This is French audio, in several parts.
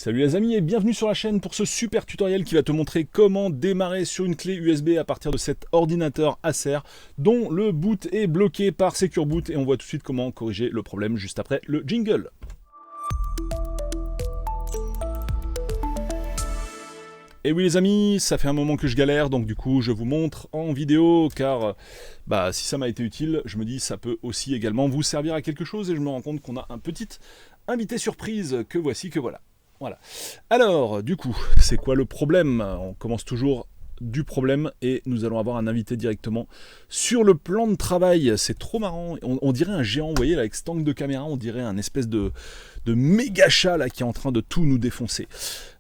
Salut les amis et bienvenue sur la chaîne pour ce super tutoriel qui va te montrer comment démarrer sur une clé USB à partir de cet ordinateur Acer dont le boot est bloqué par Secure Boot et on voit tout de suite comment corriger le problème juste après le jingle. Et oui les amis, ça fait un moment que je galère donc du coup je vous montre en vidéo car si ça m'a été utile, je me dis ça peut aussi également vous servir à quelque chose et je me rends compte qu'on a un petit invité surprise que voici que voilà. Voilà. Alors, du coup, c'est quoi le problème? On commence toujours du problème et nous allons avoir un invité directement sur le plan de travail. C'est trop marrant. On dirait un géant, vous voyez, là, avec cet angle de caméra, on dirait un espèce de méga chat là, qui est en train de tout nous défoncer.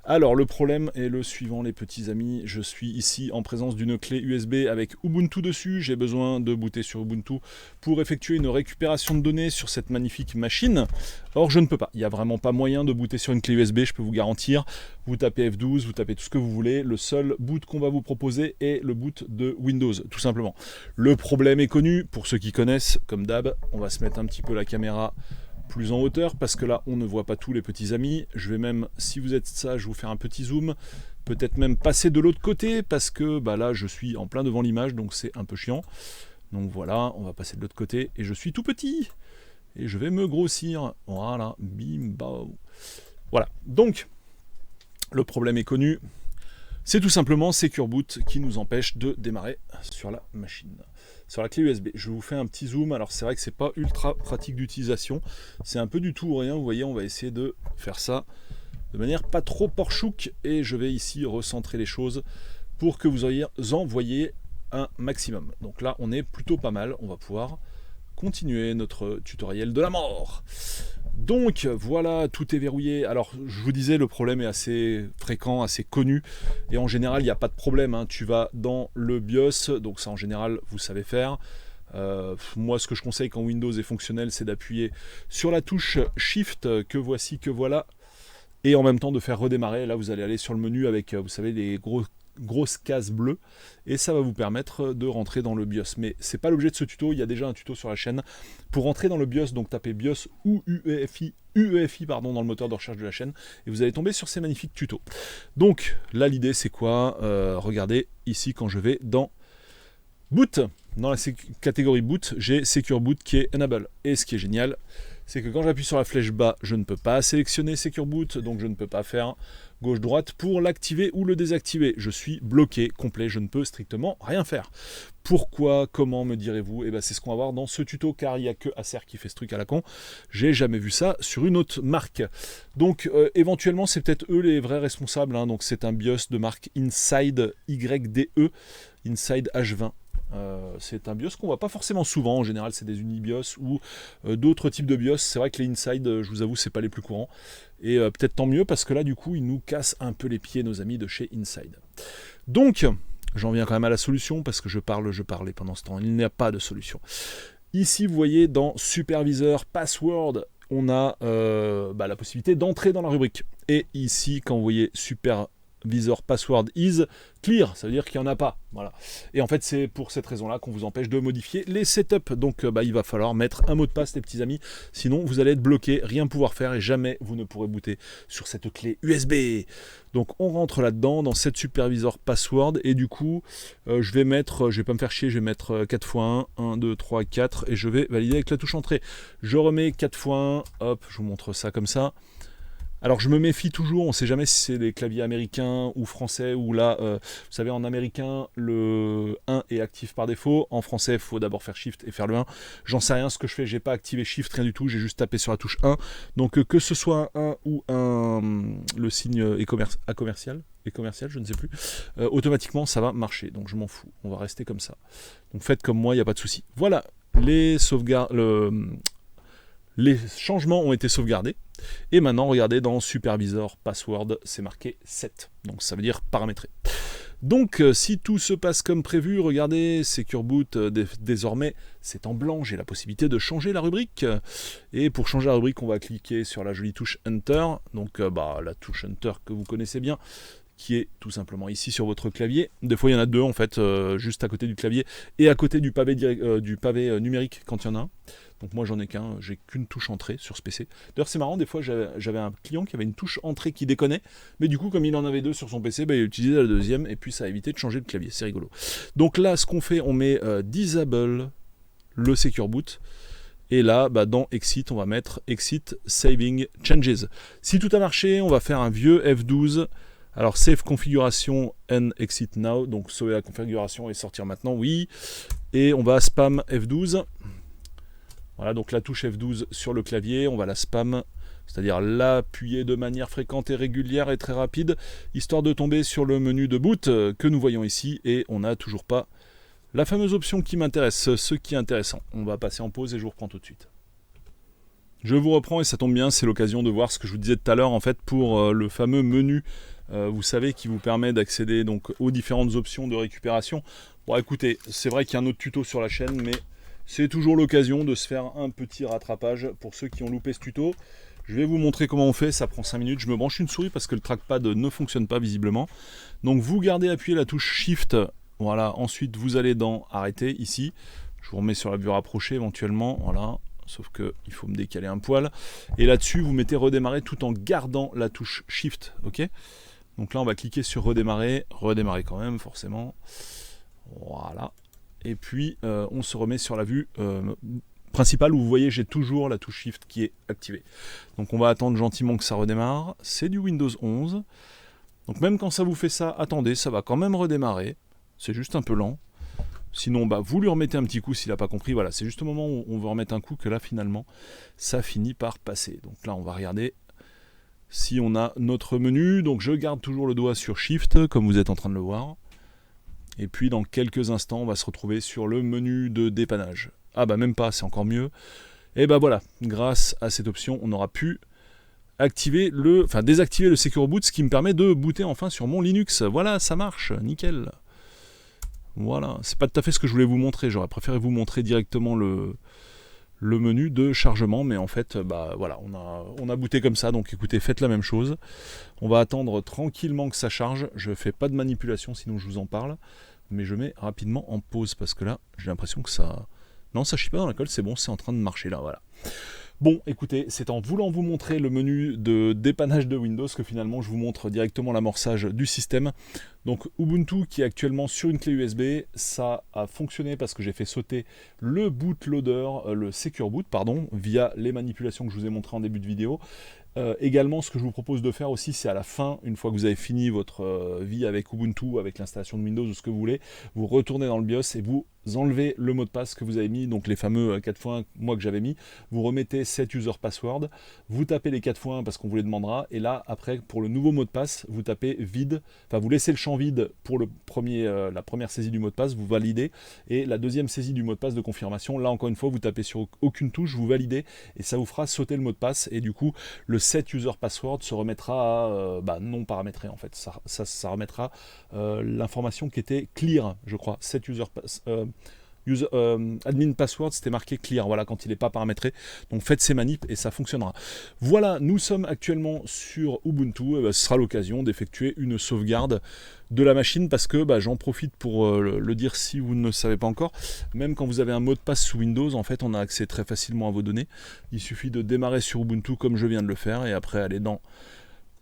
Alors, le problème est le suivant, les petits amis. Je suis ici en présence d'une clé USB avec Ubuntu dessus. J'ai besoin de booter sur Ubuntu pour effectuer une récupération de données sur cette magnifique machine. Or, je ne peux pas. Il n'y a vraiment pas moyen de booter sur une clé USB, je peux vous garantir. Vous tapez F12, vous tapez tout ce que vous voulez. Le seul boot qu'on va vous proposer est le boot de Windows, tout simplement. Le problème est connu. Pour ceux qui connaissent, comme d'hab, on va se mettre un petit peu la caméra plus en hauteur parce que là on ne voit pas tous les petits amis. Je vais même, si vous êtes sage, vous faire un petit zoom, peut-être même passer de l'autre côté parce que là je suis en plein devant l'image donc c'est un peu chiant. Donc voilà, on va passer de l'autre côté et je suis tout petit et je vais me grossir. Voilà, bim bao. Voilà, donc le problème est connu. C'est tout simplement Secure Boot qui nous empêche de démarrer sur la machine, sur la clé USB. Je vous fais un petit zoom. Alors c'est vrai que c'est pas ultra pratique d'utilisation, c'est un peu du tout ou rien. Vous voyez, on va essayer de faire ça de manière pas trop porchouc et je vais ici recentrer les choses pour que vous en voyez un maximum. Donc là, on est plutôt pas mal. On va pouvoir continuer notre tutoriel de la mort. Donc voilà, tout est verrouillé. Alors je vous disais, le problème est assez fréquent, assez connu et en général il n'y a pas de problème, hein. Tu vas dans le BIOS, donc ça en général vous savez faire. Moi ce que je conseille quand Windows est fonctionnel, c'est d'appuyer sur la touche Shift que voici, que voilà, et en même temps de faire redémarrer. Là vous allez aller sur le menu avec, vous savez, les grosse case bleue et ça va vous permettre de rentrer dans le BIOS. Mais c'est pas l'objet de ce tuto, il y a déjà un tuto sur la chaîne pour rentrer dans le BIOS. Donc tapez BIOS ou UEFI dans le moteur de recherche de la chaîne et vous allez tomber sur ces magnifiques tutos. Donc là l'idée c'est quoi? Regardez ici, quand je vais dans Boot, dans la catégorie Boot, j'ai Secure Boot qui est Enable. Et ce qui est génial, c'est que quand j'appuie sur la flèche bas, je ne peux pas sélectionner Secure Boot, donc je ne peux pas faire gauche-droite pour l'activer ou le désactiver. Je suis bloqué, complet, je ne peux strictement rien faire. Pourquoi? Comment, me direz-vous? Et c'est ce qu'on va voir dans ce tuto, car il n'y a que Acer qui fait ce truc à la con. J'ai jamais vu ça sur une autre marque. Donc éventuellement, c'est peut-être eux les vrais responsables, hein. Donc c'est un BIOS de marque Inside YDE, Inside H20. C'est un BIOS qu'on voit pas forcément souvent. En général c'est des UniBIOS ou d'autres types de BIOS. C'est vrai que les Inside, je vous avoue, c'est pas les plus courants et peut-être tant mieux parce que là du coup ils nous cassent un peu les pieds, nos amis de chez Inside. Donc j'en viens quand même à la solution parce que je parlais pendant ce temps, il n'y a pas de solution. Ici vous voyez dans Supervisor Password, on a la possibilité d'entrer dans la rubrique, et ici quand vous voyez Supervisor Password is clear, ça veut dire qu'il n'y en a pas. Voilà. Et en fait, c'est pour cette raison-là qu'on vous empêche de modifier les setups. Donc, il va falloir mettre un mot de passe, les petits amis. Sinon, vous allez être bloqué, rien pouvoir faire et jamais vous ne pourrez booter sur cette clé USB. Donc, on rentre là-dedans, dans cette Supervisor Password. Et du coup, je vais pas me faire chier, je vais mettre 4 x 1, 1, 2, 3, 4. Et je vais valider avec la touche entrée. Je remets 4 x 1, hop, je vous montre ça comme ça. Alors je me méfie toujours, on ne sait jamais si c'est des claviers américains ou français, ou là, vous savez, en américain, le 1 est actif par défaut, en français, il faut d'abord faire Shift et faire le 1. J'en sais rien, ce que je fais, j'ai pas activé Shift, rien du tout, j'ai juste tapé sur la touche 1. Donc que ce soit un 1 ou le signe commercial, je ne sais plus, automatiquement ça va marcher, donc je m'en fous, on va rester comme ça. Donc faites comme moi, il n'y a pas de souci. Voilà, les sauvegardes... Les changements ont été sauvegardés. Et maintenant, regardez, dans Supervisor Password, c'est marqué 7. Donc ça veut dire paramétré. Donc si tout se passe comme prévu, regardez, Secure Boot, désormais, c'est en blanc. J'ai la possibilité de changer la rubrique. Et pour changer la rubrique, on va cliquer sur la jolie touche Enter. Donc la touche Enter que vous connaissez bien, qui est tout simplement ici sur votre clavier. Des fois il y en a deux en fait, juste à côté du clavier et à côté du pavé, numérique quand il y en a un. Donc moi j'en ai qu'un, j'ai qu'une touche entrée sur ce PC. D'ailleurs c'est marrant, des fois j'avais un client qui avait une touche entrée qui déconnait, mais du coup comme il en avait deux sur son PC, il utilisait la deuxième et puis ça a évité de changer de clavier, c'est rigolo. Donc là ce qu'on fait, on met Disable le Secure Boot, et là dans Exit on va mettre Exit Saving Changes. Si tout a marché, on va faire un vieux F12. Alors Save Configuration and Exit Now, donc sauver la configuration et sortir maintenant, oui. Et on va spam F12. Voilà, donc la touche F12 sur le clavier, on va la spam, c'est-à-dire l'appuyer de manière fréquente et régulière et très rapide, histoire de tomber sur le menu de boot que nous voyons ici, et on n'a toujours pas la fameuse option qui m'intéresse, ce qui est intéressant. On va passer en pause et je vous reprends tout de suite. Je vous reprends et ça tombe bien, c'est l'occasion de voir ce que je vous disais tout à l'heure, en fait, pour le fameux menu, vous savez, qui vous permet d'accéder donc aux différentes options de récupération. Bon, écoutez, c'est vrai qu'il y a un autre tuto sur la chaîne, mais c'est toujours l'occasion de se faire un petit rattrapage pour ceux qui ont loupé ce tuto. Je vais vous montrer comment on fait, ça prend 5 minutes. Je me branche une souris parce que le trackpad ne fonctionne pas visiblement. Donc vous gardez appuyé la touche Shift, voilà, ensuite vous allez dans Arrêter ici. Je vous remets sur la vue rapprochée éventuellement, voilà, sauf que il faut me décaler un poil. Et là-dessus vous mettez Redémarrer tout en gardant la touche Shift, ok. Donc là on va cliquer sur Redémarrer quand même forcément, voilà. Et puis on se remet sur la vue principale où vous voyez j'ai toujours la touche Shift qui est activée. Donc on va attendre gentiment que ça redémarre. C'est du Windows 11. Donc même quand ça vous fait ça, attendez, ça va quand même redémarrer. C'est juste un peu lent. Sinon vous lui remettez un petit coup s'il n'a pas compris. Voilà, c'est juste au moment où on veut remettre un coup que là finalement ça finit par passer. Donc là on va regarder si on a notre menu. Donc je garde toujours le doigt sur Shift comme vous êtes en train de le voir. Et puis dans quelques instants, on va se retrouver sur le menu de dépannage. Ah même pas, c'est encore mieux. Et voilà, grâce à cette option, on aura pu désactiver le Secure Boot, ce qui me permet de booter enfin sur mon Linux. Voilà, ça marche, nickel. Voilà, c'est pas tout à fait ce que je voulais vous montrer. J'aurais préféré vous montrer directement le menu de chargement, mais en fait, voilà, on a booté comme ça. Donc écoutez, faites la même chose. On va attendre tranquillement que ça charge. Je fais pas de manipulation, sinon je vous en parle. Mais je mets rapidement en pause parce que là, j'ai l'impression que ça... Non, ça chie pas dans la colle, c'est bon, c'est en train de marcher là, voilà. Bon, écoutez, c'est en voulant vous montrer le menu de dépannage de Windows que finalement je vous montre directement l'amorçage du système. Donc Ubuntu qui est actuellement sur une clé USB, ça a fonctionné parce que j'ai fait sauter le bootloader, le Secure Boot, pardon, via les manipulations que je vous ai montrées en début de vidéo. Également, ce que je vous propose de faire aussi, c'est à la fin, une fois que vous avez fini votre vie avec Ubuntu, avec l'installation de Windows ou ce que vous voulez, vous retournez dans le BIOS et vous enlevez le mot de passe que vous avez mis, donc les fameux 4x1 moi que j'avais mis, vous remettez set user password, vous tapez les 4x1 parce qu'on vous les demandera, et là après pour le nouveau mot de passe, vous tapez vide, enfin vous laissez le champ vide pour la première saisie du mot de passe, vous validez, et la deuxième saisie du mot de passe de confirmation, là encore une fois vous tapez sur aucune touche, vous validez, et ça vous fera sauter le mot de passe, et du coup le set user password se remettra à non paramétré en fait, ça remettra l'information qui était clear, je crois, set user admin password, c'était marqué clear, voilà, quand il n'est pas paramétré. Donc faites ces manips et ça fonctionnera. Voilà, nous sommes actuellement sur Ubuntu, et ce sera l'occasion d'effectuer une sauvegarde de la machine parce que j'en profite pour le dire si vous ne le savez pas encore. Même quand vous avez un mot de passe sous Windows, en fait, on a accès très facilement à vos données. Il suffit de démarrer sur Ubuntu comme je viens de le faire et après aller dans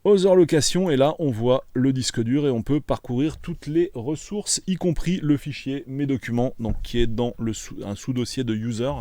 Other Location, et là on voit le disque dur et on peut parcourir toutes les ressources, y compris le fichier mes documents, donc qui est dans un sous-dossier de user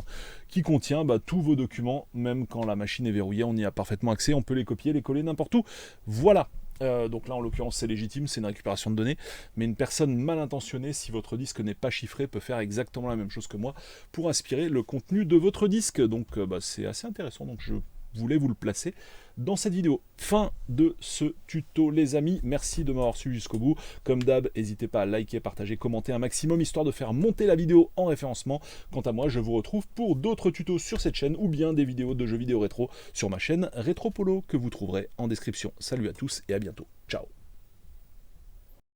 qui contient tous vos documents, même quand la machine est verrouillée, on y a parfaitement accès, on peut les copier, les coller n'importe où. Voilà. Donc là en l'occurrence c'est légitime, c'est une récupération de données, mais une personne mal intentionnée, si votre disque n'est pas chiffré, peut faire exactement la même chose que moi pour aspirer le contenu de votre disque. Donc c'est assez intéressant, donc je voulais vous le placer dans cette vidéo. Fin de ce tuto les amis, merci de m'avoir suivi jusqu'au bout. Comme d'hab, n'hésitez pas à liker, partager, commenter un maximum, histoire de faire monter la vidéo en référencement. Quant à moi, je vous retrouve pour d'autres tutos sur cette chaîne, ou bien des vidéos de jeux vidéo rétro sur ma chaîne Rétropolo, que vous trouverez en description. Salut à tous et à bientôt. Ciao.